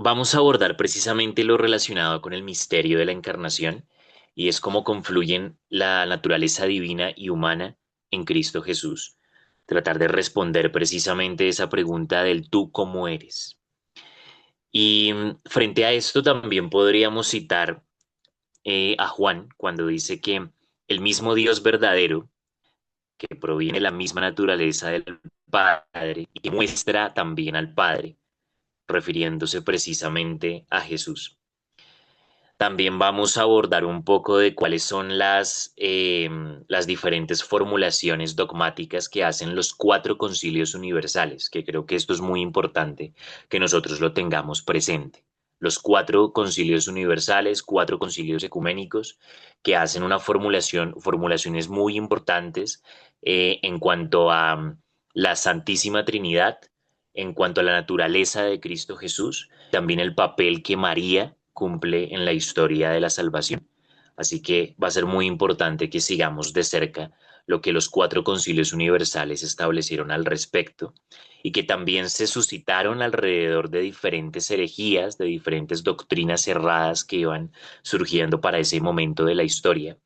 vamos a abordar precisamente lo relacionado con el misterio de la encarnación y es cómo confluyen la naturaleza divina y humana en Cristo Jesús. Tratar de responder precisamente esa pregunta del tú cómo eres. Y frente a esto también podríamos citar a Juan cuando dice que el mismo Dios verdadero, que proviene de la misma naturaleza del Padre y que muestra también al Padre, refiriéndose precisamente a Jesús. También vamos a abordar un poco de cuáles son las diferentes formulaciones dogmáticas que hacen los cuatro concilios universales, que creo que esto es muy importante que nosotros lo tengamos presente. Los cuatro concilios universales, cuatro concilios ecuménicos, que hacen una formulaciones muy importantes en cuanto a la Santísima Trinidad, en cuanto a la naturaleza de Cristo Jesús, también el papel que María cumple en la historia de la salvación. Así que va a ser muy importante que sigamos de cerca lo que los cuatro concilios universales establecieron al respecto y que también se suscitaron alrededor de diferentes herejías, de diferentes doctrinas cerradas que iban surgiendo para ese momento de la historia.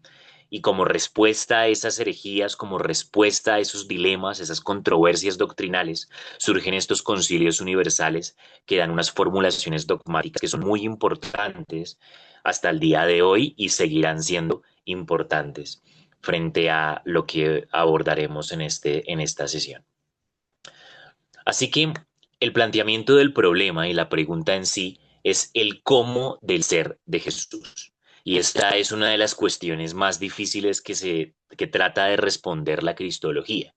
Y como respuesta a esas herejías, como respuesta a esos dilemas, esas controversias doctrinales, surgen estos concilios universales que dan unas formulaciones dogmáticas que son muy importantes hasta el día de hoy y seguirán siendo importantes frente a lo que abordaremos en esta sesión. Así que el planteamiento del problema y la pregunta en sí es el cómo del ser de Jesús. Y esta es una de las cuestiones más difíciles que trata de responder la cristología.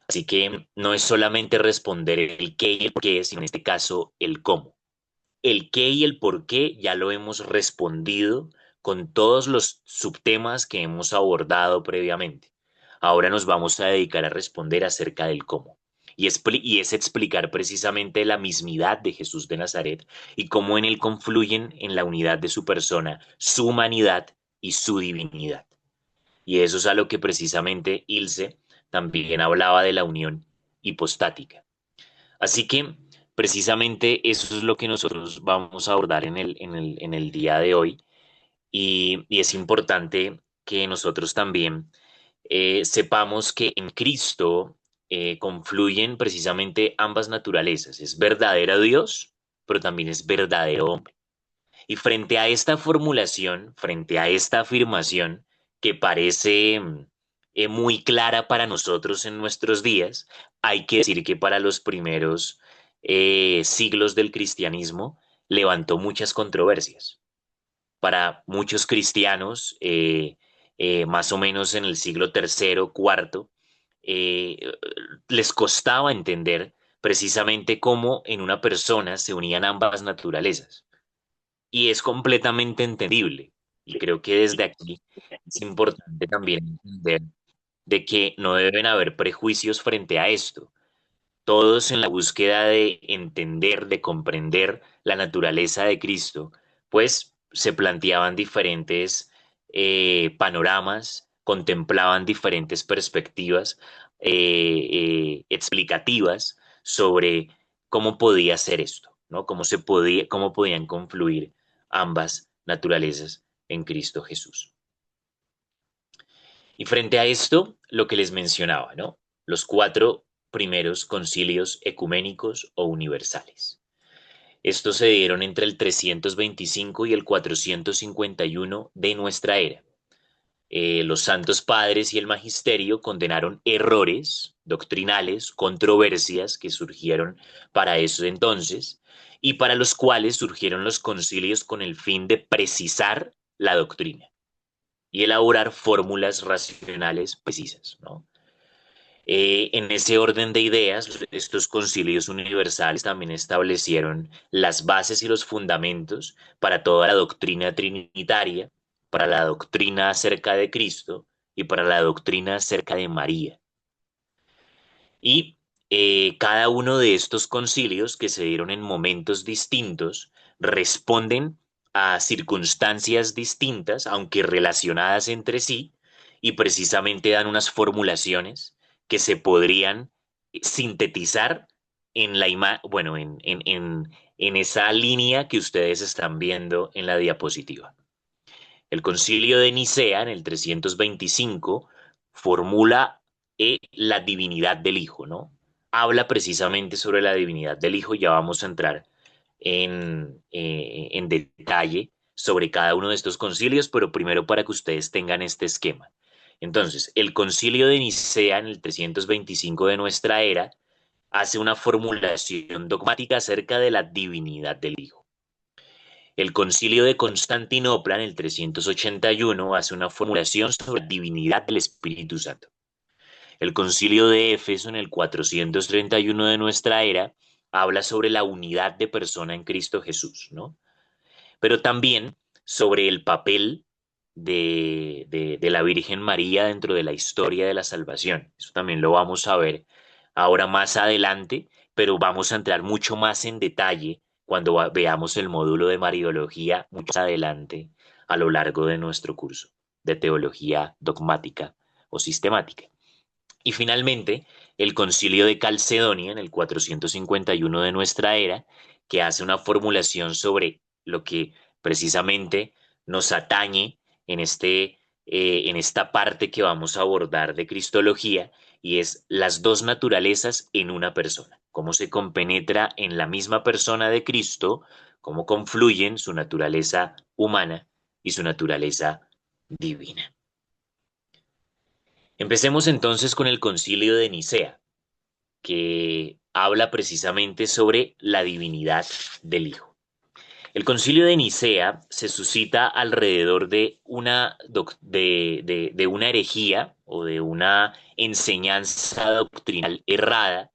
Así que no es solamente responder el qué y el por qué, sino en este caso el cómo. El qué y el por qué ya lo hemos respondido con todos los subtemas que hemos abordado previamente. Ahora nos vamos a dedicar a responder acerca del cómo. Y es explicar precisamente la mismidad de Jesús de Nazaret y cómo en él confluyen en la unidad de su persona, su humanidad y su divinidad. Y eso es a lo que precisamente Ilse también hablaba de la unión hipostática. Así que precisamente eso es lo que nosotros vamos a abordar en el día de hoy y es importante que nosotros también sepamos que en Cristo confluyen precisamente ambas naturalezas. Es verdadero Dios, pero también es verdadero hombre. Y frente a esta formulación, frente a esta afirmación que parece muy clara para nosotros en nuestros días, hay que decir que para los primeros siglos del cristianismo levantó muchas controversias. Para muchos cristianos, más o menos en el siglo tercero, cuarto, eh, les costaba entender precisamente cómo en una persona se unían ambas naturalezas y es completamente entendible. Y creo que desde aquí es importante también entender de que no deben haber prejuicios frente a esto. Todos en la búsqueda de entender, de comprender la naturaleza de Cristo, pues se planteaban diferentes panoramas, contemplaban diferentes perspectivas explicativas sobre cómo podía ser esto, ¿no? Cómo podían confluir ambas naturalezas en Cristo Jesús. Y frente a esto, lo que les mencionaba, ¿no? Los cuatro primeros concilios ecuménicos o universales. Estos se dieron entre el 325 y el 451 de nuestra era. Los santos padres y el magisterio condenaron errores doctrinales, controversias que surgieron para eso entonces y para los cuales surgieron los concilios con el fin de precisar la doctrina y elaborar fórmulas racionales precisas, ¿no? En ese orden de ideas, estos concilios universales también establecieron las bases y los fundamentos para toda la doctrina trinitaria, para la doctrina acerca de Cristo y para la doctrina acerca de María. Y cada uno de estos concilios que se dieron en momentos distintos responden a circunstancias distintas, aunque relacionadas entre sí, y precisamente dan unas formulaciones que se podrían sintetizar en en esa línea que ustedes están viendo en la diapositiva. El Concilio de Nicea, en el 325, formula la divinidad del Hijo, ¿no? Habla precisamente sobre la divinidad del Hijo. Ya vamos a entrar en detalle sobre cada uno de estos concilios, pero primero para que ustedes tengan este esquema. Entonces, el Concilio de Nicea, en el 325 de nuestra era, hace una formulación dogmática acerca de la divinidad del Hijo. El Concilio de Constantinopla, en el 381, hace una formulación sobre la divinidad del Espíritu Santo. El Concilio de Éfeso, en el 431 de nuestra era, habla sobre la unidad de persona en Cristo Jesús, ¿no? Pero también sobre el papel de la Virgen María dentro de la historia de la salvación. Eso también lo vamos a ver ahora más adelante, pero vamos a entrar mucho más en detalle cuando veamos el módulo de Mariología mucho más adelante a lo largo de nuestro curso de teología dogmática o sistemática. Y finalmente, el Concilio de Calcedonia en el 451 de nuestra era, que hace una formulación sobre lo que precisamente nos atañe en esta parte que vamos a abordar de Cristología, y es las dos naturalezas en una persona, cómo se compenetra en la misma persona de Cristo, cómo confluyen su naturaleza humana y su naturaleza divina. Empecemos entonces con el Concilio de Nicea, que habla precisamente sobre la divinidad del Hijo. El Concilio de Nicea se suscita alrededor de de una herejía o de una enseñanza doctrinal errada,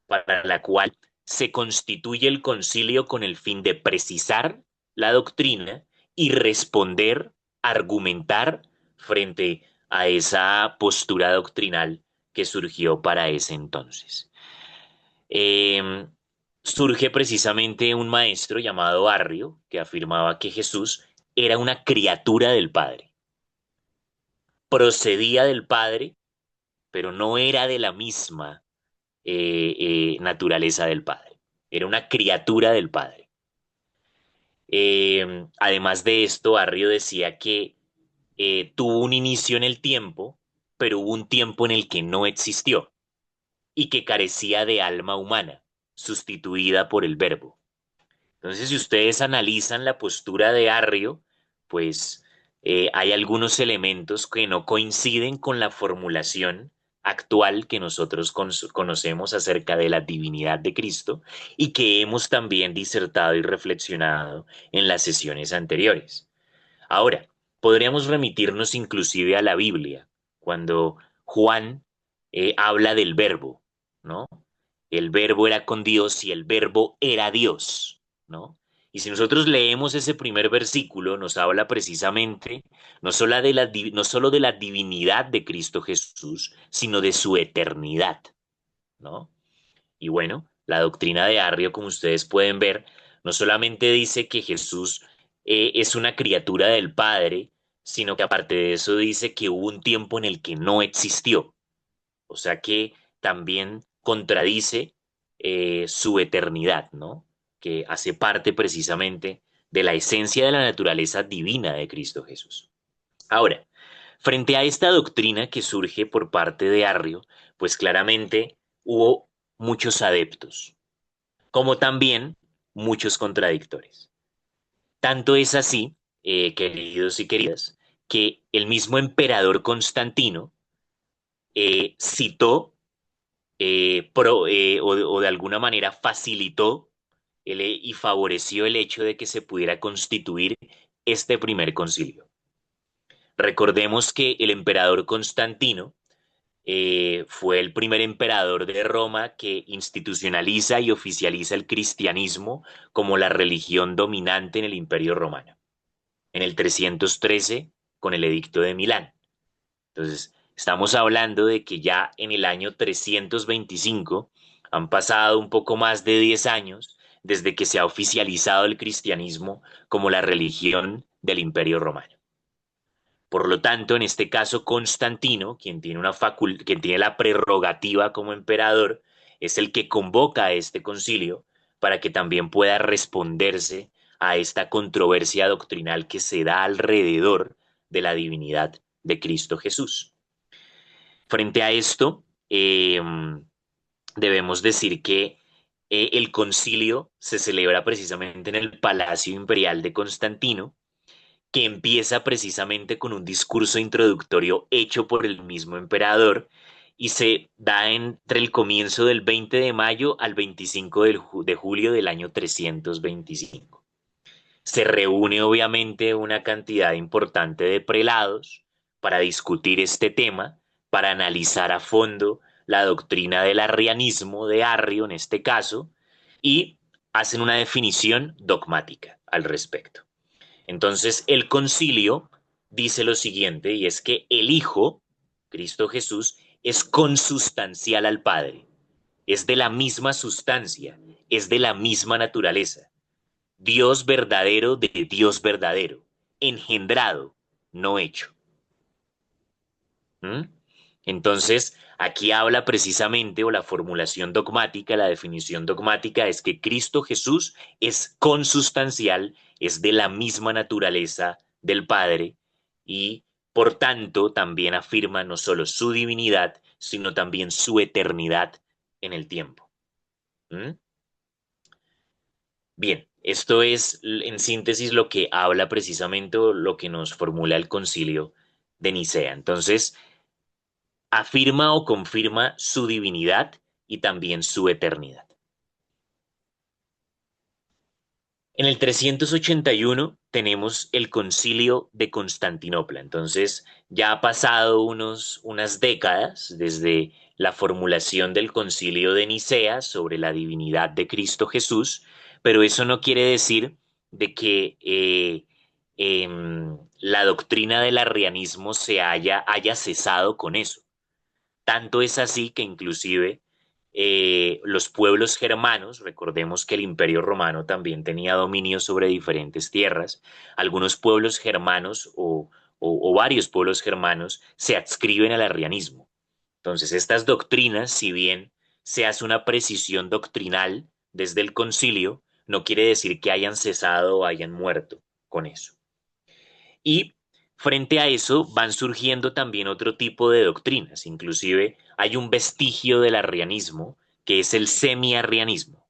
para la cual se constituye el concilio con el fin de precisar la doctrina y responder, argumentar frente a esa postura doctrinal que surgió para ese entonces. Eh, Surge precisamente un maestro llamado Arrio que afirmaba que Jesús era una criatura del Padre, procedía del Padre, pero no era de la misma naturaleza del Padre, era una criatura del Padre. Además de esto, Arrio decía que tuvo un inicio en el tiempo, pero hubo un tiempo en el que no existió y que carecía de alma humana, sustituida por el Verbo. Entonces, si ustedes analizan la postura de Arrio, pues hay algunos elementos que no coinciden con la formulación actual que nosotros conocemos acerca de la divinidad de Cristo y que hemos también disertado y reflexionado en las sesiones anteriores. Ahora, podríamos remitirnos inclusive a la Biblia, cuando Juan habla del verbo, ¿no? El verbo era con Dios y el verbo era Dios, ¿no? Y si nosotros leemos ese primer versículo, nos habla precisamente no solo de la divinidad de Cristo Jesús, sino de su eternidad, ¿no? Y bueno, la doctrina de Arrio, como ustedes pueden ver, no solamente dice que Jesús es una criatura del Padre, sino que aparte de eso dice que hubo un tiempo en el que no existió. O sea que también contradice su eternidad, ¿no? Que hace parte precisamente de la esencia de la naturaleza divina de Cristo Jesús. Ahora, frente a esta doctrina que surge por parte de Arrio, pues claramente hubo muchos adeptos, como también muchos contradictores. Tanto es así, queridos y queridas, que el mismo emperador Constantino citó o de alguna manera facilitó y favoreció el hecho de que se pudiera constituir este primer concilio. Recordemos que el emperador Constantino fue el primer emperador de Roma que institucionaliza y oficializa el cristianismo como la religión dominante en el Imperio Romano, en el 313 con el Edicto de Milán. Entonces, estamos hablando de que ya en el año 325 han pasado un poco más de 10 años desde que se ha oficializado el cristianismo como la religión del Imperio Romano. Por lo tanto, en este caso, Constantino, quien tiene la prerrogativa como emperador, es el que convoca a este concilio para que también pueda responderse a esta controversia doctrinal que se da alrededor de la divinidad de Cristo Jesús. Frente a esto, debemos decir que el concilio se celebra precisamente en el Palacio Imperial de Constantino, que empieza precisamente con un discurso introductorio hecho por el mismo emperador y se da entre el comienzo del 20 de mayo al 25 de julio del año 325. Se reúne obviamente una cantidad importante de prelados para discutir este tema, para analizar a fondo la doctrina del arrianismo de Arrio en este caso, y hacen una definición dogmática al respecto. Entonces, el concilio dice lo siguiente, y es que el Hijo, Cristo Jesús, es consustancial al Padre, es de la misma sustancia, es de la misma naturaleza. Dios verdadero de Dios verdadero, engendrado, no hecho. ¿Mm? Entonces, aquí habla precisamente, o la formulación dogmática, la definición dogmática es que Cristo Jesús es consustancial, es de la misma naturaleza del Padre y, por tanto, también afirma no solo su divinidad, sino también su eternidad en el tiempo. ¿Mm? Bien, esto es en síntesis lo que habla precisamente o lo que nos formula el concilio de Nicea. Entonces, afirma o confirma su divinidad y también su eternidad. En el 381 tenemos el concilio de Constantinopla. Entonces, ya ha pasado unas décadas desde la formulación del concilio de Nicea sobre la divinidad de Cristo Jesús, pero eso no quiere decir de que la doctrina del arrianismo haya cesado con eso. Tanto es así que inclusive los pueblos germanos, recordemos que el Imperio Romano también tenía dominio sobre diferentes tierras, algunos pueblos germanos o varios pueblos germanos se adscriben al arrianismo. Entonces, estas doctrinas, si bien se hace una precisión doctrinal desde el concilio, no quiere decir que hayan cesado o hayan muerto con eso. Y frente a eso van surgiendo también otro tipo de doctrinas. Inclusive hay un vestigio del arrianismo que es el semi-arrianismo,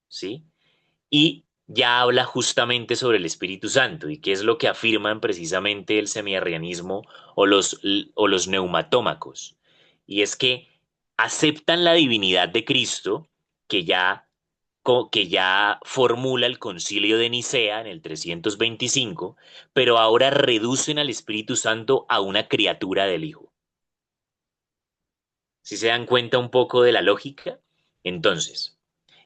¿sí? Y ya habla justamente sobre el Espíritu Santo y qué es lo que afirman precisamente el semi-arrianismo o los neumatómacos. Y es que aceptan la divinidad de Cristo, que ya formula el Concilio de Nicea en el 325, pero ahora reducen al Espíritu Santo a una criatura del Hijo. ¿Si se dan cuenta un poco de la lógica? Entonces,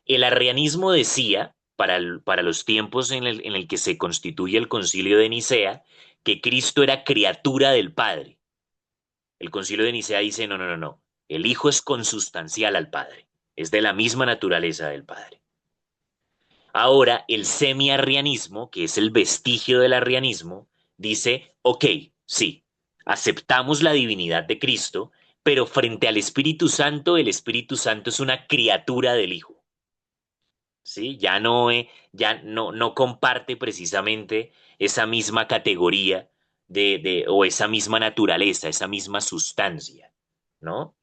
el arrianismo decía, para los tiempos en el que se constituye el Concilio de Nicea, que Cristo era criatura del Padre. El Concilio de Nicea dice, no, no, no, no, el Hijo es consustancial al Padre, es de la misma naturaleza del Padre. Ahora, el semi-arrianismo, que es el vestigio del arrianismo, dice, ok, sí, aceptamos la divinidad de Cristo, pero frente al Espíritu Santo, el Espíritu Santo es una criatura del Hijo. ¿Sí? Ya no comparte precisamente esa misma categoría o esa misma naturaleza, esa misma sustancia, ¿no?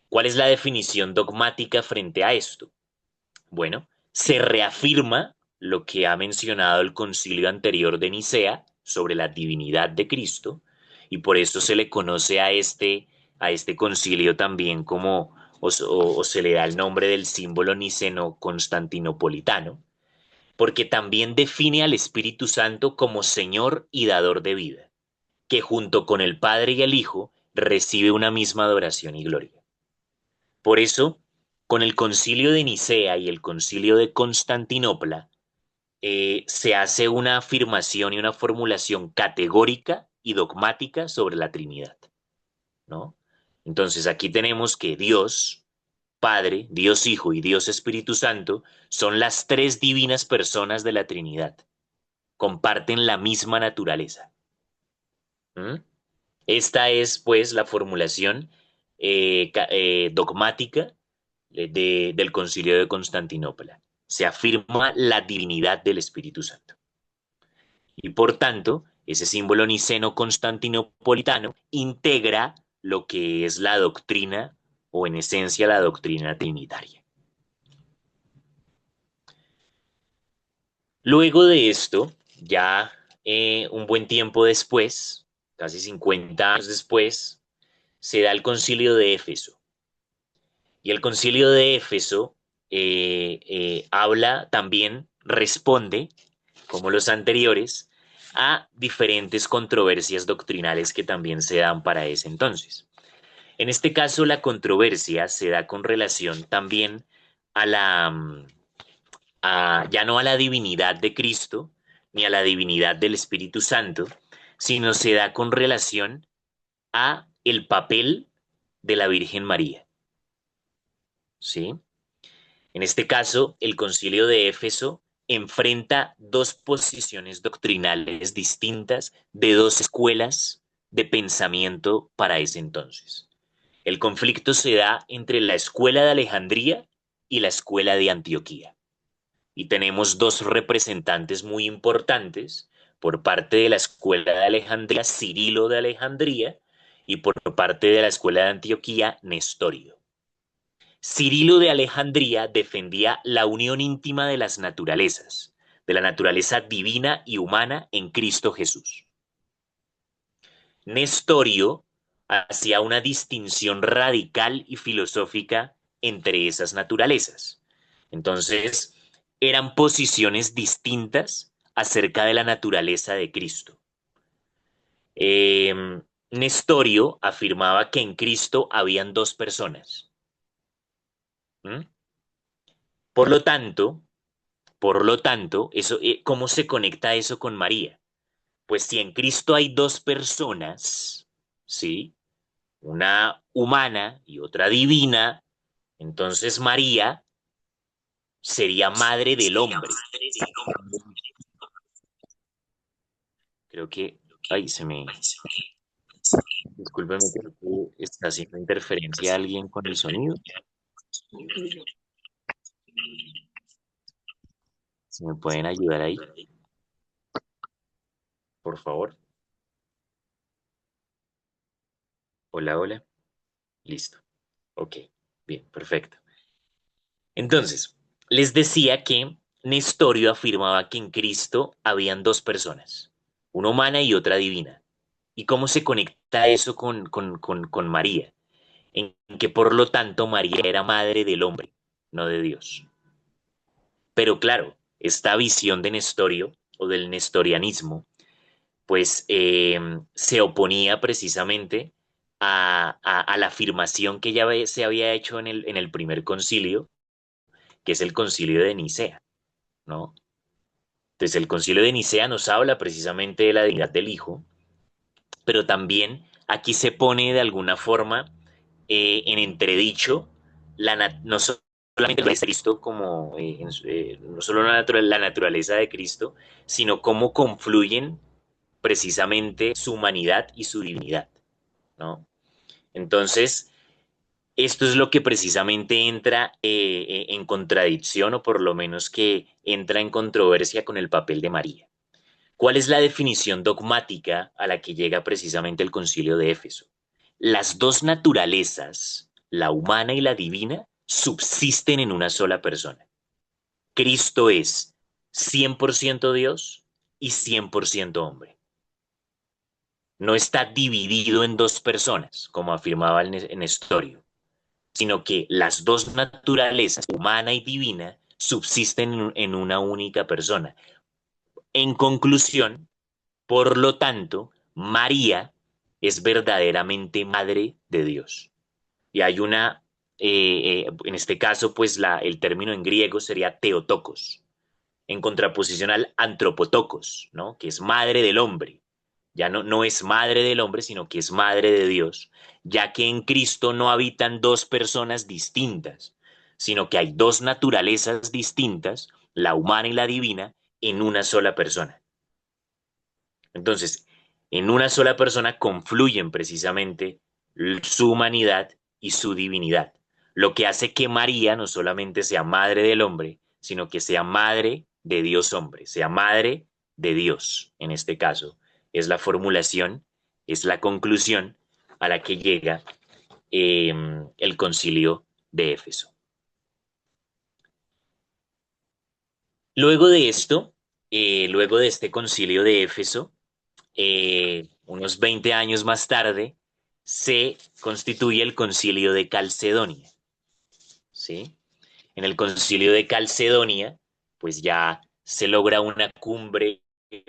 ¿Cuál es la definición dogmática frente a esto? Bueno, se reafirma lo que ha mencionado el concilio anterior de Nicea sobre la divinidad de Cristo, y por eso se le conoce a este concilio también como, o se le da el nombre del símbolo niceno-constantinopolitano, porque también define al Espíritu Santo como Señor y dador de vida, que junto con el Padre y el Hijo recibe una misma adoración y gloria. Por eso, con el concilio de Nicea y el concilio de Constantinopla, se hace una afirmación y una formulación categórica y dogmática sobre la Trinidad, ¿no? Entonces aquí tenemos que Dios Padre, Dios Hijo y Dios Espíritu Santo son las tres divinas personas de la Trinidad. Comparten la misma naturaleza. ¿Mm? Esta es, pues, la formulación dogmática del Concilio de Constantinopla. se afirma la divinidad del Espíritu Santo. Y por tanto, ese símbolo niceno-constantinopolitano integra lo que es la doctrina, o en esencia la doctrina trinitaria. Luego de esto, ya un buen tiempo después, casi 50 años después, se da el concilio de Éfeso. Y el concilio de Éfeso habla también, responde, como los anteriores, a diferentes controversias doctrinales que también se dan para ese entonces. En este caso, la controversia se da con relación también a ya no a la divinidad de Cristo, ni a la divinidad del Espíritu Santo, sino se da con relación a el papel de la Virgen María. ¿Sí? En este caso, el Concilio de Éfeso enfrenta dos posiciones doctrinales distintas de dos escuelas de pensamiento para ese entonces. El conflicto se da entre la escuela de Alejandría y la escuela de Antioquía. Y tenemos dos representantes muy importantes por parte de la escuela de Alejandría, Cirilo de Alejandría, y por parte de la escuela de Antioquía, Nestorio. Cirilo de Alejandría defendía la unión íntima de las naturalezas, de la naturaleza divina y humana en Cristo Jesús. Nestorio hacía una distinción radical y filosófica entre esas naturalezas. Entonces, eran posiciones distintas acerca de la naturaleza de Cristo. Nestorio afirmaba que en Cristo habían dos personas. ¿Mm? Por lo tanto, eso, ¿cómo se conecta eso con María? Pues si en Cristo hay dos personas, ¿sí? Una humana y otra divina, entonces María sería madre del hombre. Creo que, ay, discúlpeme, creo que está haciendo interferencia alguien con el sonido. Si me pueden ayudar ahí, por favor. Hola, hola. Listo. Ok, bien, perfecto. Entonces, les decía que Nestorio afirmaba que en Cristo habían dos personas, una humana y otra divina. ¿Y cómo se conecta eso con María? En que por lo tanto María era madre del hombre, no de Dios. Pero claro, esta visión de Nestorio o del nestorianismo, pues se oponía precisamente a la afirmación que ya se había hecho en el primer concilio, que es el concilio de Nicea, ¿no? Entonces el concilio de Nicea nos habla precisamente de la divinidad del Hijo, pero también aquí se pone de alguna forma en entredicho no solamente la naturaleza de Cristo como no solo la naturaleza de Cristo, sino cómo confluyen precisamente su humanidad y su divinidad, ¿no? Entonces, esto es lo que precisamente entra en contradicción o por lo menos que entra en controversia con el papel de María. ¿Cuál es la definición dogmática a la que llega precisamente el Concilio de Éfeso? Las dos naturalezas, la humana y la divina, subsisten en una sola persona. Cristo es 100% Dios y 100% hombre. No está dividido en dos personas, como afirmaba el Nestorio, sino que las dos naturalezas, humana y divina, subsisten en una única persona. En conclusión, por lo tanto, María es verdaderamente madre de Dios. Y hay en este caso, pues el término en griego sería Theotokos, en contraposición al antropotokos, ¿no? Que es madre del hombre. Ya no es madre del hombre, sino que es madre de Dios, ya que en Cristo no habitan dos personas distintas, sino que hay dos naturalezas distintas, la humana y la divina, en una sola persona. Entonces, en una sola persona confluyen precisamente su humanidad y su divinidad, lo que hace que María no solamente sea madre del hombre, sino que sea madre de Dios hombre, sea madre de Dios, en este caso. Es la formulación, es la conclusión a la que llega el concilio de Éfeso. Luego de esto, luego de este concilio de Éfeso, unos 20 años más tarde, se constituye el concilio de Calcedonia, ¿sí? En el concilio de Calcedonia, pues ya se logra una cumbre,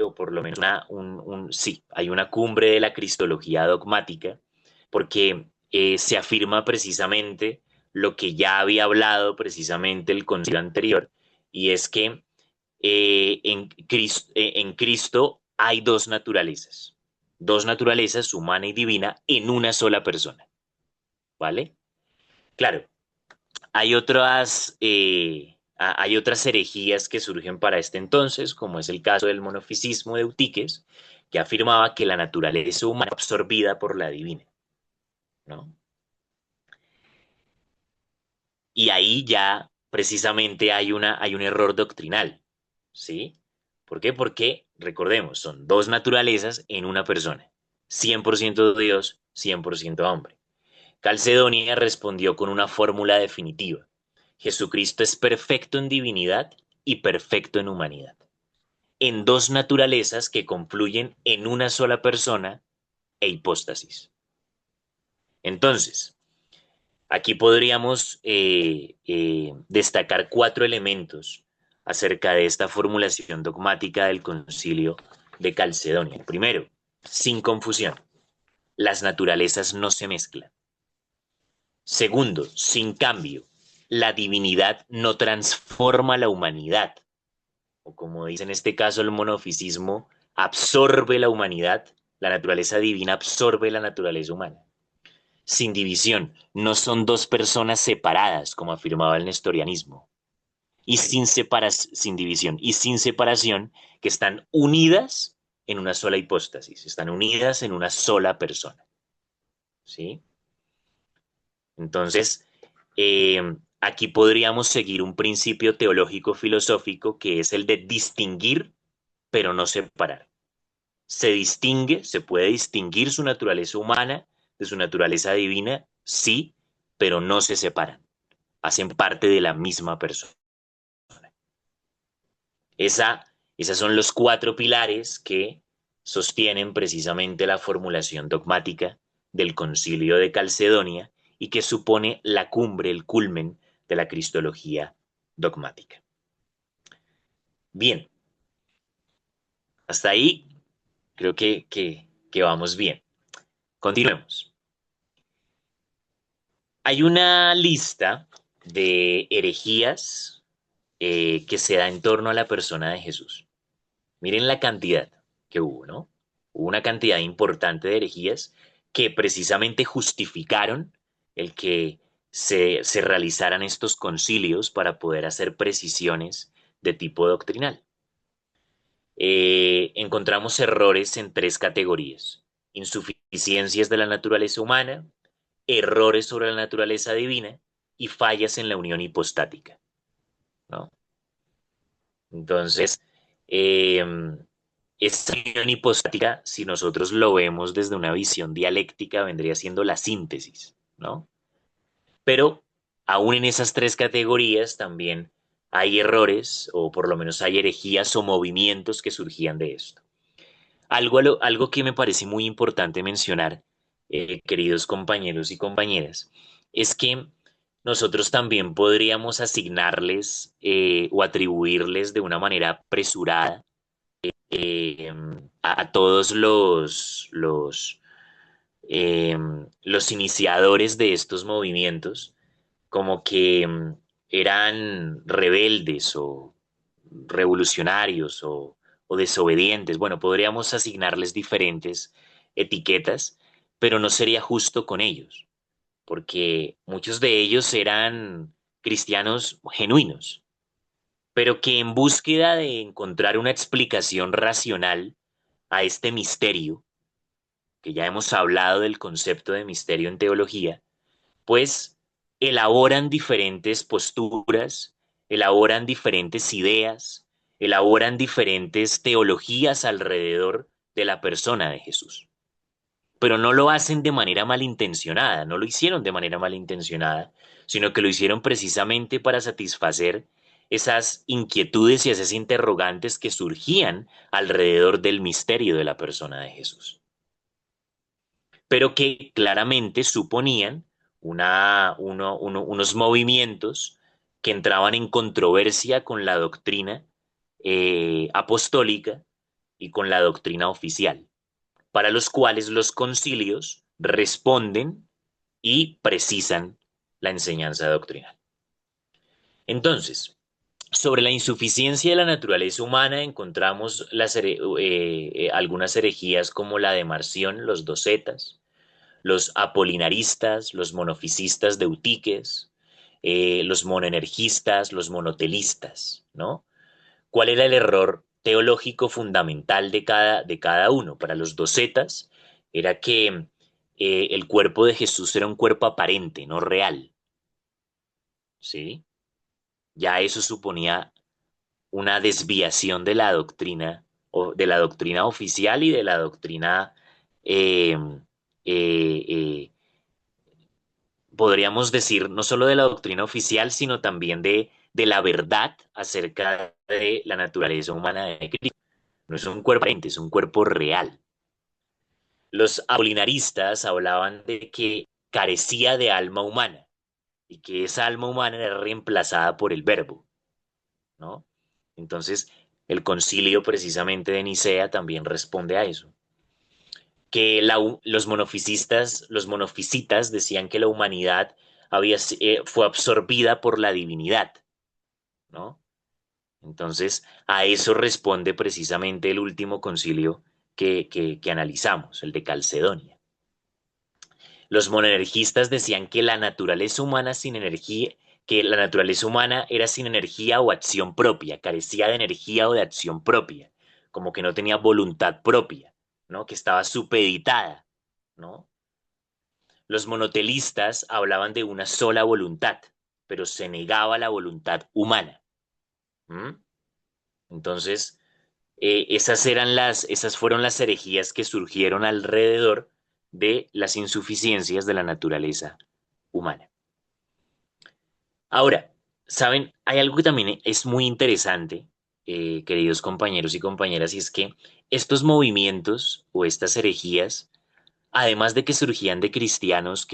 o por lo menos sí, hay una cumbre de la cristología dogmática, porque se afirma precisamente lo que ya había hablado precisamente el concilio anterior, y es que en Cristo hay dos naturalezas, humana y divina, en una sola persona, ¿vale? Claro, hay otras herejías que surgen para este entonces, como es el caso del monofisismo de Eutiques, que afirmaba que la naturaleza humana es absorbida por la divina, ¿no? Y ahí ya precisamente hay un error doctrinal, ¿sí? ¿Por qué? Porque, recordemos, son dos naturalezas en una persona, 100% Dios, 100% hombre. Calcedonia respondió con una fórmula definitiva. Jesucristo es perfecto en divinidad y perfecto en humanidad, en dos naturalezas que confluyen en una sola persona e hipóstasis. Entonces, aquí podríamos destacar cuatro elementos acerca de esta formulación dogmática del concilio de Calcedonia. Primero, sin confusión, las naturalezas no se mezclan. Segundo, sin cambio, la divinidad no transforma la humanidad, o como dice en este caso el monofisismo, absorbe la humanidad, la naturaleza divina absorbe la naturaleza humana. Sin división, no son dos personas separadas, como afirmaba el nestorianismo, y sin división y sin separación, que están unidas en una sola hipóstasis, están unidas en una sola persona. ¿Sí? Entonces, aquí podríamos seguir un principio teológico filosófico que es el de distinguir, pero no separar. Se distingue, se puede distinguir su naturaleza humana de su naturaleza divina, sí, pero no se separan. Hacen parte de la misma persona. Esos son los cuatro pilares que sostienen precisamente la formulación dogmática del Concilio de Calcedonia y que supone la cumbre, el culmen de la cristología dogmática. Bien, hasta ahí creo que vamos bien. Continuemos. Hay una lista de herejías que se da en torno a la persona de Jesús. Miren la cantidad que hubo, ¿no? Hubo una cantidad importante de herejías que precisamente justificaron el que se realizaran estos concilios para poder hacer precisiones de tipo doctrinal. Encontramos errores en tres categorías: insuficiencias de la naturaleza humana, errores sobre la naturaleza divina y fallas en la unión hipostática, ¿no? Entonces, eh, esta unión hipostática, si nosotros lo vemos desde una visión dialéctica, vendría siendo la síntesis, ¿no? Pero aún en esas tres categorías también hay errores, o por lo menos hay herejías o movimientos que surgían de esto. Algo que me parece muy importante mencionar, queridos compañeros y compañeras, es que nosotros también podríamos asignarles o atribuirles de una manera apresurada eh, a todos los iniciadores de estos movimientos como que eran rebeldes o revolucionarios o desobedientes. Bueno, podríamos asignarles diferentes etiquetas, pero no sería justo con ellos, porque muchos de ellos eran cristianos genuinos, pero que en búsqueda de encontrar una explicación racional a este misterio, que ya hemos hablado del concepto de misterio en teología, pues elaboran diferentes posturas elaboran diferentes ideas, elaboran diferentes teologías alrededor de la persona de Jesús. Pero no lo hacen de manera malintencionada, no lo hicieron de manera malintencionada, sino que lo hicieron precisamente para satisfacer esas inquietudes y esas interrogantes que surgían alrededor del misterio de la persona de Jesús, pero que claramente suponían unos movimientos que entraban en controversia con la doctrina apostólica y con la doctrina oficial, para los cuales los concilios responden y precisan la enseñanza doctrinal. Entonces, sobre la insuficiencia de la naturaleza humana encontramos algunas herejías como la de Marción, los docetas, los apolinaristas, los monofisistas de Eutiques, los monoenergistas, los monotelistas, ¿no? ¿Cuál era el error teológico fundamental de cada uno? Para los docetas era que el cuerpo de Jesús era un cuerpo aparente, no real, ¿sí? Ya eso suponía una desviación de la doctrina, o de la doctrina oficial y de la doctrina, eh, eh, eh, podríamos decir, no solo de la doctrina oficial, sino también de la verdad acerca de la naturaleza humana de Cristo. No es un cuerpo aparente, es un cuerpo real. Los apolinaristas hablaban de que carecía de alma humana y que esa alma humana era reemplazada por el verbo, ¿no? Entonces, el concilio precisamente de Nicea también responde a eso. Que los monofisitas decían que la humanidad fue absorbida por la divinidad, ¿no? Entonces, a eso responde precisamente el último concilio que analizamos, el de Calcedonia. Los monoenergistas decían que la naturaleza humana sin energía, que la naturaleza humana era sin energía o acción propia, carecía de energía o de acción propia, como que no tenía voluntad propia, ¿no? Que estaba supeditada, ¿no? Los monotelistas hablaban de una sola voluntad, pero se negaba la voluntad humana. ¿Mm? Entonces, esas fueron las herejías que surgieron alrededor de las insuficiencias de la naturaleza humana. Ahora, ¿saben? Hay algo que también es muy interesante, queridos compañeros y compañeras, y es que estos movimientos o estas herejías, además de que surgían de cristianos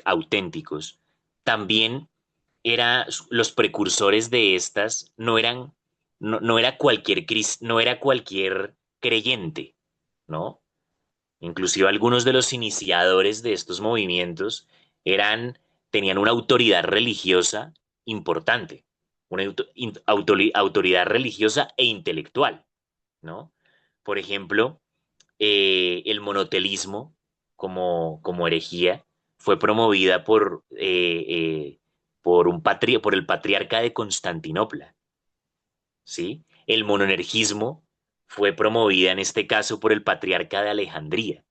auténticos, también los precursores de estas no era no era cualquier creyente, ¿no? Inclusive algunos de los iniciadores de estos movimientos tenían una autoridad religiosa importante, una autoridad religiosa e intelectual, ¿no? Por ejemplo, el monotelismo como herejía fue promovida por el patriarca de Constantinopla, ¿sí? El monoenergismo fue promovida en este caso por el patriarca de Alejandría.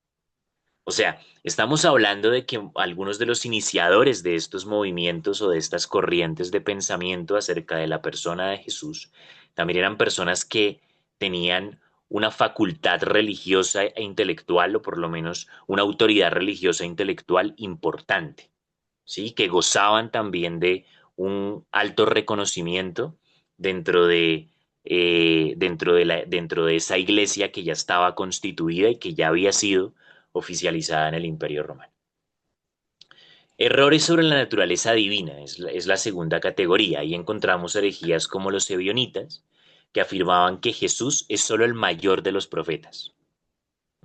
O sea, estamos hablando de que algunos de los iniciadores de estos movimientos o de estas corrientes de pensamiento acerca de la persona de Jesús también eran personas que tenían una facultad religiosa e intelectual, o por lo menos una autoridad religiosa e intelectual importante, ¿sí? Que gozaban también de un alto reconocimiento dentro dentro de esa iglesia que ya estaba constituida y que ya había sido oficializada en el Imperio Romano. Errores sobre la naturaleza divina es la segunda categoría. Ahí encontramos herejías como los ebionitas, que afirmaban que Jesús es solo el mayor de los profetas,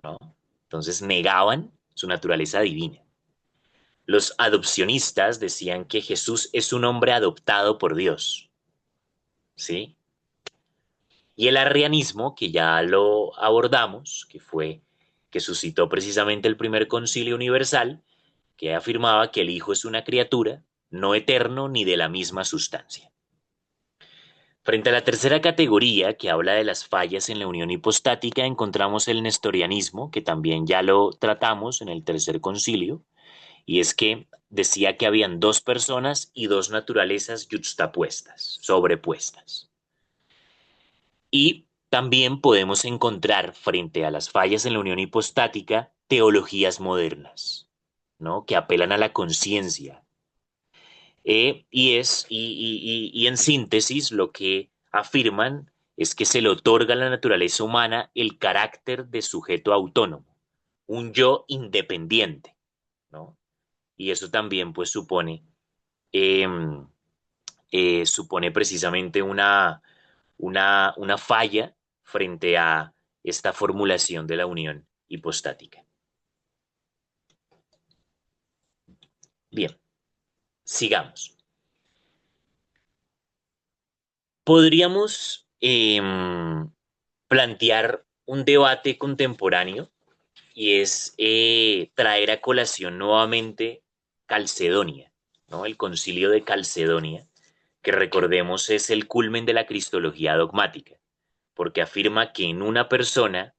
¿no? Entonces negaban su naturaleza divina. Los adopcionistas decían que Jesús es un hombre adoptado por Dios, ¿sí? Y el arrianismo, que ya lo abordamos, que suscitó precisamente el primer concilio universal, que afirmaba que el Hijo es una criatura, no eterno ni de la misma sustancia. Frente a la tercera categoría, que habla de las fallas en la unión hipostática, encontramos el nestorianismo, que también ya lo tratamos en el tercer concilio, y es que decía que habían dos personas y dos naturalezas yuxtapuestas, sobrepuestas. Y también podemos encontrar frente a las fallas en la unión hipostática teologías modernas, ¿no? Que apelan a la conciencia. Y en síntesis lo que afirman es que se le otorga a la naturaleza humana el carácter de sujeto autónomo, un yo independiente, ¿no? Y eso también pues em, supone precisamente una falla frente a esta formulación de la unión hipostática. Bien, sigamos. Podríamos plantear un debate contemporáneo y es traer a colación nuevamente Calcedonia, ¿no? El concilio de Calcedonia, que recordemos es el culmen de la cristología dogmática, porque afirma que en una persona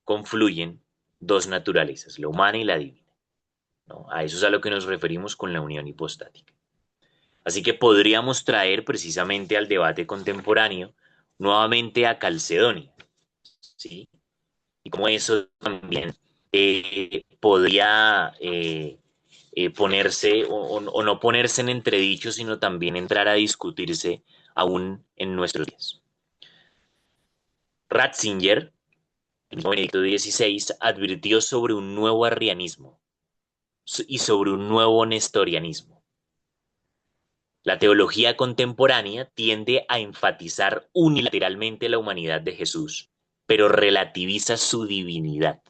confluyen dos naturalezas, la humana y la divina, ¿no? A eso es a lo que nos referimos con la unión hipostática. Así que podríamos traer precisamente al debate contemporáneo nuevamente a Calcedonia, ¿sí? Y como eso también podría ponerse o no ponerse en entredicho, sino también entrar a discutirse aún en nuestros días. Ratzinger, el Benedicto XVI, advirtió sobre un nuevo arrianismo y sobre un nuevo nestorianismo. La teología contemporánea tiende a enfatizar unilateralmente la humanidad de Jesús, pero relativiza su divinidad,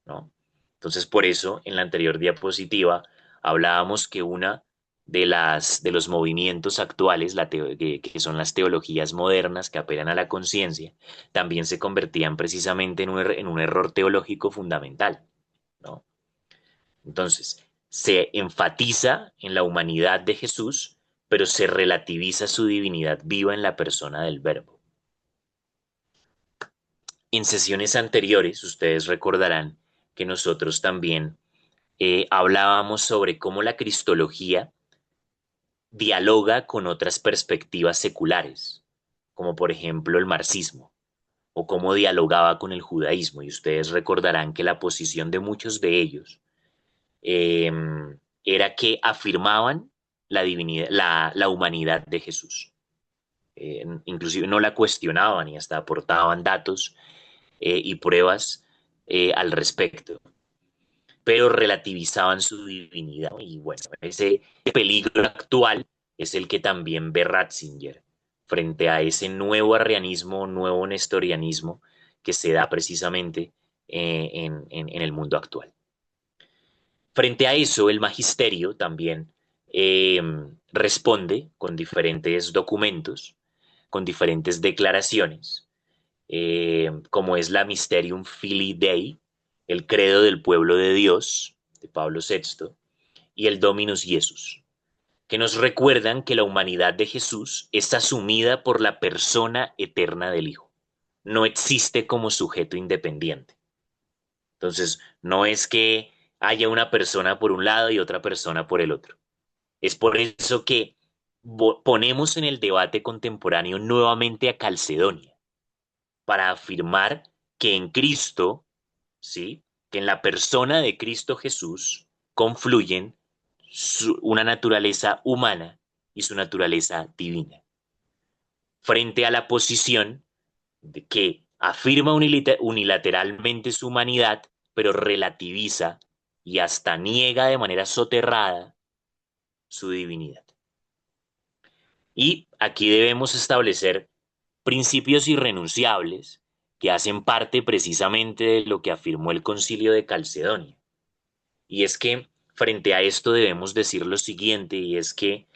¿no? Entonces, por eso, en la anterior diapositiva hablábamos que una de los movimientos actuales, que son las teologías modernas que apelan a la conciencia, también se convertían precisamente en un error teológico fundamental, ¿no? Entonces, se enfatiza en la humanidad de Jesús, pero se relativiza su divinidad viva en la persona del Verbo. En sesiones anteriores, ustedes recordarán que nosotros también hablábamos sobre cómo la cristología dialoga con otras perspectivas seculares, como por ejemplo el marxismo, o cómo dialogaba con el judaísmo. Y ustedes recordarán que la posición de muchos de ellos eh, era que afirmaban la divinidad, la humanidad de Jesús. Inclusive no la cuestionaban y hasta aportaban datos y pruebas al respecto, pero relativizaban su divinidad, ¿no? Y bueno, ese peligro actual es el que también ve Ratzinger frente a ese nuevo arrianismo, nuevo nestorianismo que se da precisamente en el mundo actual. Frente a eso, el magisterio también eh, responde con diferentes documentos, con diferentes declaraciones, como es la Mysterium Filii Dei, el credo del pueblo de Dios, de Pablo VI, y el Dominus Jesus, que nos recuerdan que la humanidad de Jesús es asumida por la persona eterna del Hijo. No existe como sujeto independiente. Entonces, no es que haya una persona por un lado y otra persona por el otro. Es por eso que ponemos en el debate contemporáneo nuevamente a Calcedonia, para afirmar que en Cristo, ¿sí? Que en la persona de Cristo Jesús confluyen una naturaleza humana y su naturaleza divina. Frente a la posición de que afirma unilateralmente su humanidad, pero relativiza y hasta niega de manera soterrada su divinidad. Y aquí debemos establecer principios irrenunciables que hacen parte precisamente de lo que afirmó el Concilio de Calcedonia. Y es que frente a esto debemos decir lo siguiente, y es que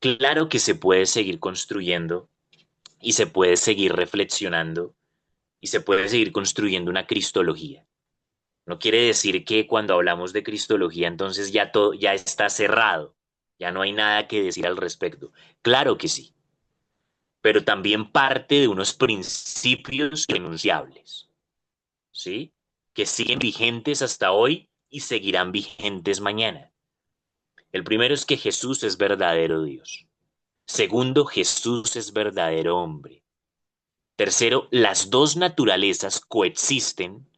claro que se puede seguir construyendo y se puede seguir reflexionando y se puede seguir construyendo una cristología. No quiere decir que cuando hablamos de cristología entonces ya todo ya está cerrado, ya no hay nada que decir al respecto. Claro que sí, pero también parte de unos principios irrenunciables, ¿sí? Que siguen vigentes hasta hoy y seguirán vigentes mañana. El primero es que Jesús es verdadero Dios. Segundo, Jesús es verdadero hombre. Tercero, las dos naturalezas coexisten,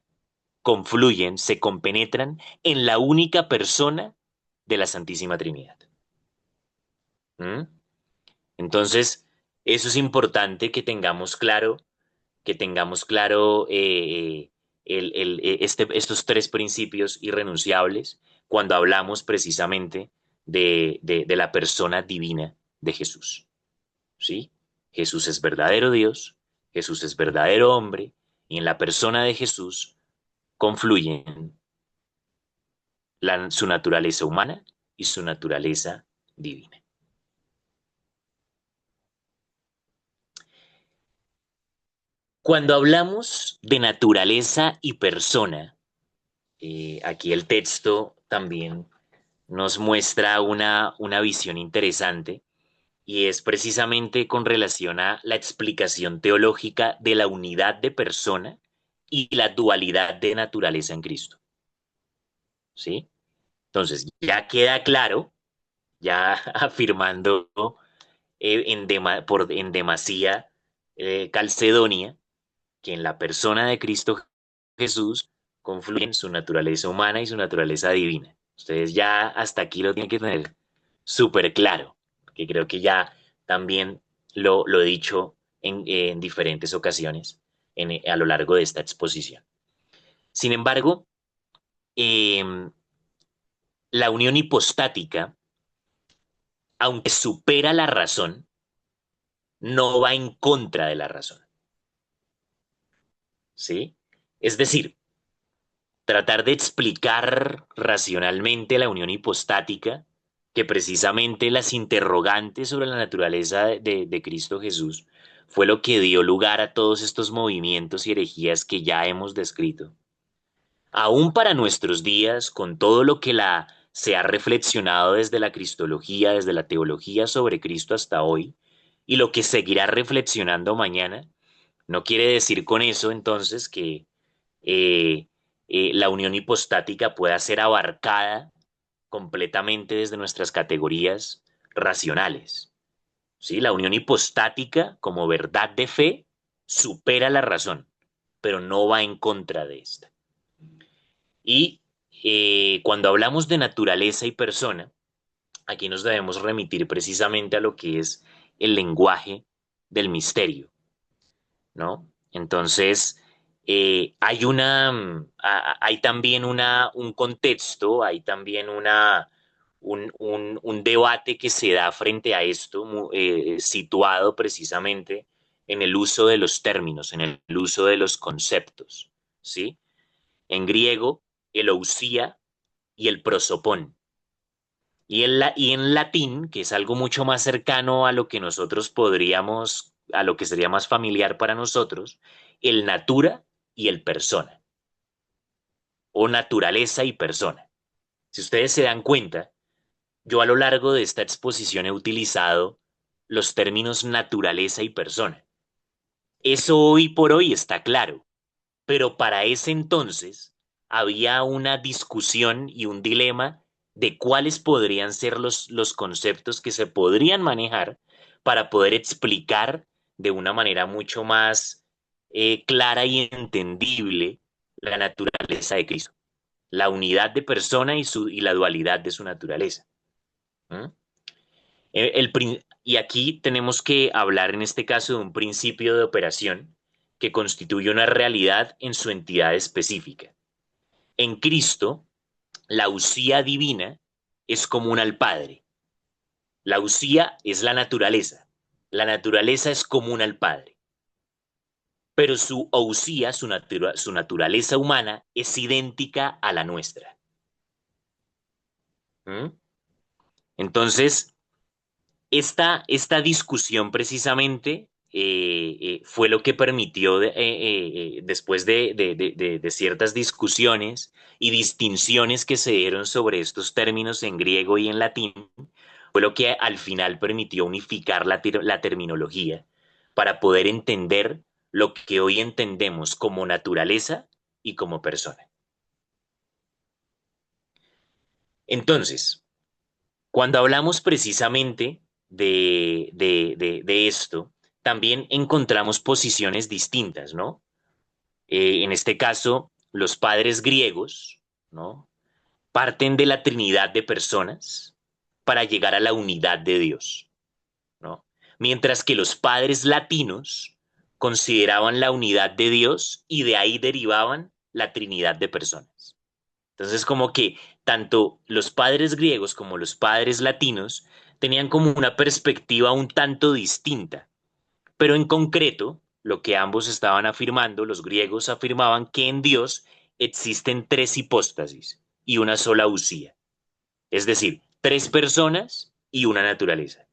confluyen, se compenetran en la única persona de la Santísima Trinidad. ¿Mm? Entonces, eso es importante que tengamos claro estos tres principios irrenunciables cuando hablamos precisamente de la persona divina de Jesús. ¿Sí? Jesús es verdadero Dios, Jesús es verdadero hombre, y en la persona de Jesús confluyen su naturaleza humana y su naturaleza divina. Cuando hablamos de naturaleza y persona, aquí el texto también nos muestra una visión interesante y es precisamente con relación a la explicación teológica de la unidad de persona y la dualidad de naturaleza en Cristo. ¿Sí? Entonces, ya queda claro, ya afirmando en demasía Calcedonia, que en la persona de Cristo Jesús confluyen su naturaleza humana y su naturaleza divina. Ustedes ya hasta aquí lo tienen que tener súper claro, que creo que ya también lo he dicho en diferentes ocasiones a lo largo de esta exposición. Sin embargo, eh, la unión hipostática, aunque supera la razón, no va en contra de la razón. ¿Sí? Es decir, tratar de explicar racionalmente la unión hipostática, que precisamente las interrogantes sobre la naturaleza de Cristo Jesús fue lo que dio lugar a todos estos movimientos y herejías que ya hemos descrito. Aún para nuestros días, con todo lo que se ha reflexionado desde la cristología, desde la teología sobre Cristo hasta hoy, y lo que seguirá reflexionando mañana, no quiere decir con eso entonces que eh, la unión hipostática pueda ser abarcada completamente desde nuestras categorías racionales. ¿Sí? La unión hipostática como verdad de fe supera la razón, pero no va en contra de esta. Y cuando hablamos de naturaleza y persona, aquí nos debemos remitir precisamente a lo que es el lenguaje del misterio, ¿no? Entonces, hay también un contexto, hay también un debate que se da frente a esto, situado precisamente en el uso de los términos, en el uso de los conceptos, ¿sí? En griego, el ousia y el prosopón. Y en latín, que es algo mucho más cercano a lo que nosotros podríamos, a lo que sería más familiar para nosotros, el natura y el persona, o naturaleza y persona. Si ustedes se dan cuenta, yo a lo largo de esta exposición he utilizado los términos naturaleza y persona. Eso hoy por hoy está claro, pero para ese entonces había una discusión y un dilema de cuáles podrían ser los conceptos que se podrían manejar para poder explicar de una manera mucho más clara y entendible la naturaleza de Cristo, la unidad de persona y la dualidad de su naturaleza. ¿Mm? Y aquí tenemos que hablar en este caso de un principio de operación que constituye una realidad en su entidad específica. En Cristo, la usía divina es común al Padre. La usía es la naturaleza. La naturaleza es común al Padre. Pero su usía, su naturaleza humana, es idéntica a la nuestra. ¿Mm? Entonces, esta discusión precisamente fue lo que permitió, después de ciertas discusiones y distinciones que se dieron sobre estos términos en griego y en latín, fue lo que al final permitió unificar la terminología para poder entender lo que hoy entendemos como naturaleza y como persona. Entonces, cuando hablamos precisamente de esto, también encontramos posiciones distintas, ¿no? En este caso, los padres griegos, ¿no? Parten de la Trinidad de personas para llegar a la unidad de Dios, ¿no? Mientras que los padres latinos consideraban la unidad de Dios y de ahí derivaban la Trinidad de personas. Entonces, como que tanto los padres griegos como los padres latinos tenían como una perspectiva un tanto distinta, pero en concreto, lo que ambos estaban afirmando, los griegos afirmaban que en Dios existen tres hipóstasis y una sola usía, es decir, tres personas y una naturaleza.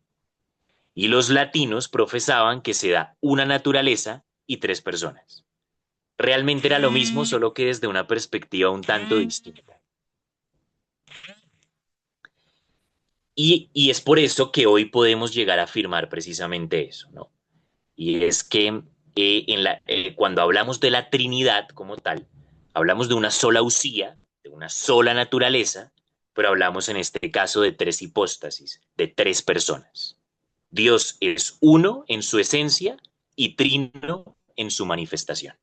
Y los latinos profesaban que se da una naturaleza y tres personas. Realmente era lo mismo, solo que desde una perspectiva un tanto distinta. Y es por eso que hoy podemos llegar a afirmar precisamente eso, ¿no? Y es que cuando hablamos de la Trinidad como tal, hablamos de una sola usía, de una sola naturaleza, pero hablamos en este caso de tres hipóstasis, de tres personas. Dios es uno en su esencia y trino en su manifestación.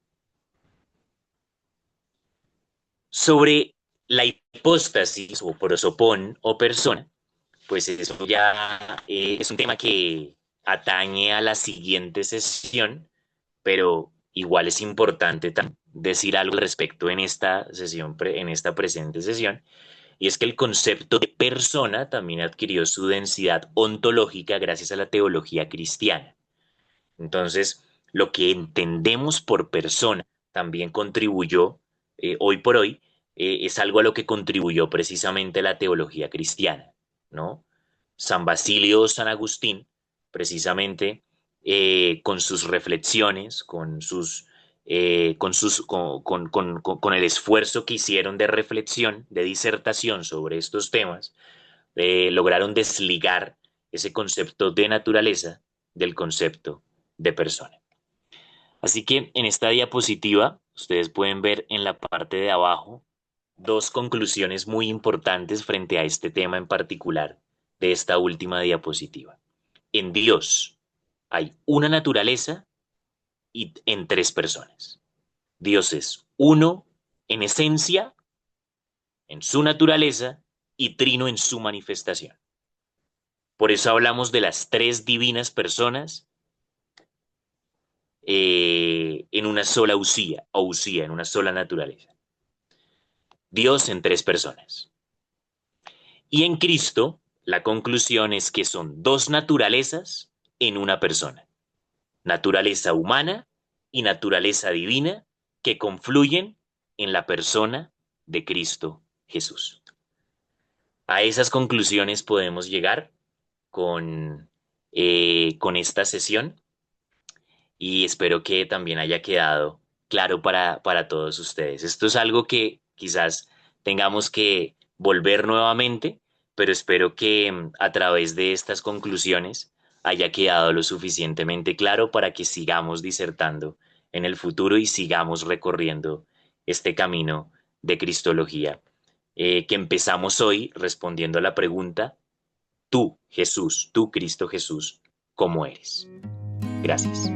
Sobre la hipóstasis o prosopón o persona, pues eso ya es un tema que atañe a la siguiente sesión, pero igual es importante decir algo al respecto en esta sesión, en esta presente sesión, y es que el concepto de persona también adquirió su densidad ontológica gracias a la teología cristiana. Entonces, lo que entendemos por persona también contribuyó, hoy por hoy, es algo a lo que contribuyó precisamente la teología cristiana, ¿no? San Basilio, San Agustín, precisamente con sus reflexiones, con el esfuerzo que hicieron de reflexión, de disertación sobre estos temas, lograron desligar ese concepto de naturaleza del concepto de persona. Así que en esta diapositiva ustedes pueden ver en la parte de abajo dos conclusiones muy importantes frente a este tema en particular de esta última diapositiva. En Dios hay una naturaleza y en tres personas. Dios es uno en esencia, en su naturaleza y trino en su manifestación. Por eso hablamos de las tres divinas personas en una sola usía, o usía, en una sola naturaleza. Dios en tres personas. Y en Cristo, la conclusión es que son dos naturalezas en una persona. Naturaleza humana y naturaleza divina que confluyen en la persona de Cristo Jesús. A esas conclusiones podemos llegar con esta sesión y espero que también haya quedado claro para todos ustedes. Esto es algo que quizás tengamos que volver nuevamente, pero espero que a través de estas conclusiones haya quedado lo suficientemente claro para que sigamos disertando en el futuro y sigamos recorriendo este camino de Cristología, que empezamos hoy respondiendo a la pregunta, tú, Jesús, tú, Cristo Jesús, ¿cómo eres? Gracias.